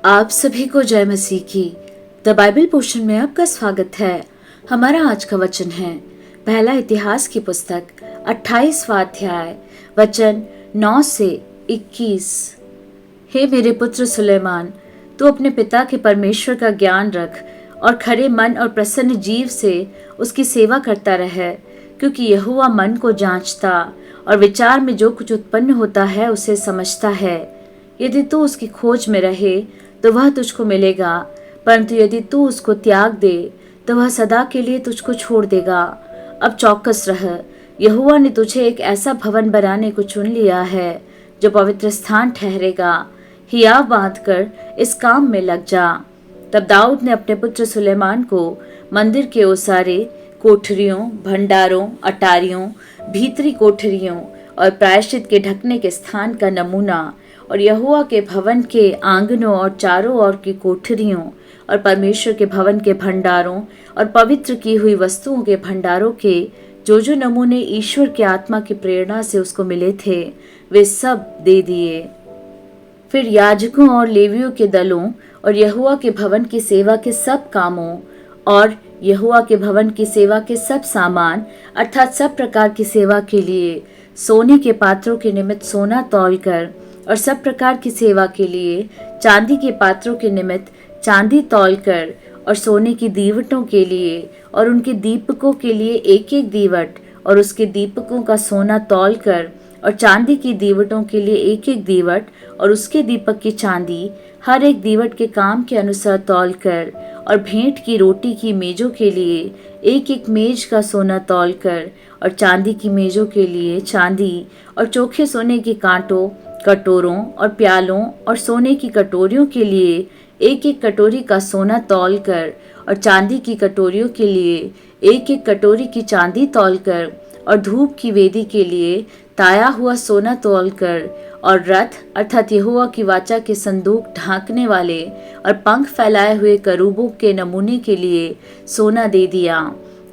आप सभी को जय मसीह की द बाइबल पोर्शन में आपका स्वागत है। हमारा आज का वचन है पहला इतिहास की पुस्तक 28वां अध्याय वचन 9 से 21। हे मेरे पुत्र सुलेमान, तू अपने पिता के परमेश्वर का ज्ञान रख और खरे मन और प्रसन्न जीव से उसकी सेवा करता रहे, क्योंकि यहोवा मन को जांचता और विचार में जो कुछ उत्पन्न होता है उसे समझता है। यदि तू उसकी खोज में रहे तो वह तुझको मिलेगा, परंतु यदि तू उसको त्याग दे तो वह सदा के लिए तुझको छोड़ देगा। अब चौकस रह, यहोवा ने तुझे एक ऐसा भवन बनाने को चुन लिया है जो पवित्र स्थान ठहरेगा। हियाव बांधकर इस काम में लग जा। तब दाऊद ने अपने पुत्र सुलेमान को मंदिर के ओसारे, कोठरियों, भंडारों, अटारियों, भीतरी कोठरियों और प्रायश्चित के ढकने के स्थान का नमूना और यहोवा के भवन के आंगनों और चारों ओर की कोठरियों और परमेश्वर के भवन के भंडारों और पवित्र की हुई वस्तुओं के भंडारों के जो नमूने ईश्वर के आत्मा की प्रेरणा से उसको मिले थे, वे सब दे दिए। फिर याजकों और लेवियों के दलों और यहोवा के भवन की सेवा के सब कामों और यहोवा के भवन की सेवा के सब सामान अर्थात सब प्रकार की सेवा के लिए सोने के पात्रों के निमित्त सोना तौलकर और सब प्रकार की सेवा के लिए चांदी के पात्रों के निमित्त चांदी तौलकर और सोने की दीवटों के लिए और उनके दीपकों के लिए एक एक दीवट और उसके दीपकों का सोना तौलकर और चांदी की दीवटों के लिए एक एक दीवट और उसके दीपक की चांदी हर एक दीवट के काम के अनुसार तौलकर और भेंट की रोटी की मेजों के लिए एक एक मेज का सोना तौलकर और चांदी की मेजों के लिए चांदी और चोखे सोने के कांटों, कटोरों और प्यालों और सोने की कटोरियों के लिए एक एक कटोरी का सोना तौलकर और चांदी की कटोरियों के लिए एक एक कटोरी की चांदी तौलकर और धूप की वेदी के लिए ताया हुआ सोना तौलकर और रथ अर्थात यहोवा की वाचा के संदूक ढांकने वाले और पंख फैलाए हुए करूबों के नमूने के लिए सोना दे दिया।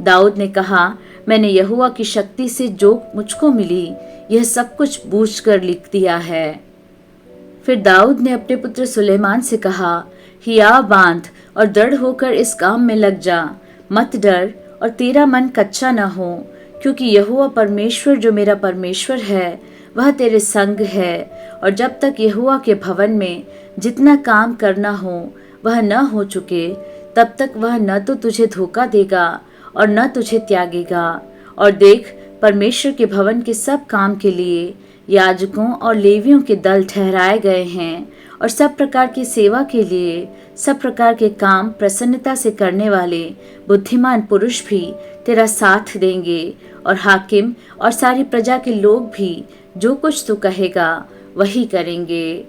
दाऊद ने कहा, मैंने यहोवा की शक्ति से जो मुझको मिली यह सब कुछ बूझकर लिख दिया है। फिर दाऊद ने अपने पुत्र सुलेमान से कहा, हियाव बांध और दृढ़ होकर इस काम में लग जा, मत डर और तेरा मन कच्चा न हो, क्योंकि यहोवा परमेश्वर जो मेरा परमेश्वर है वह तेरे संग है। और जब तक यहोवा के भवन में जितना काम करना हो वह न हो चुके, तब तक वह न तो तुझे धोखा देगा और न तुझे त्यागेगा। और देख, परमेश्वर के भवन के सब काम के लिए याजकों और लेवियों के दल ठहराए गए हैं और सब प्रकार की सेवा के लिए सब प्रकार के काम प्रसन्नता से करने वाले बुद्धिमान पुरुष भी तेरा साथ देंगे और हाकिम और सारी प्रजा के लोग भी जो कुछ तू कहेगा वही करेंगे।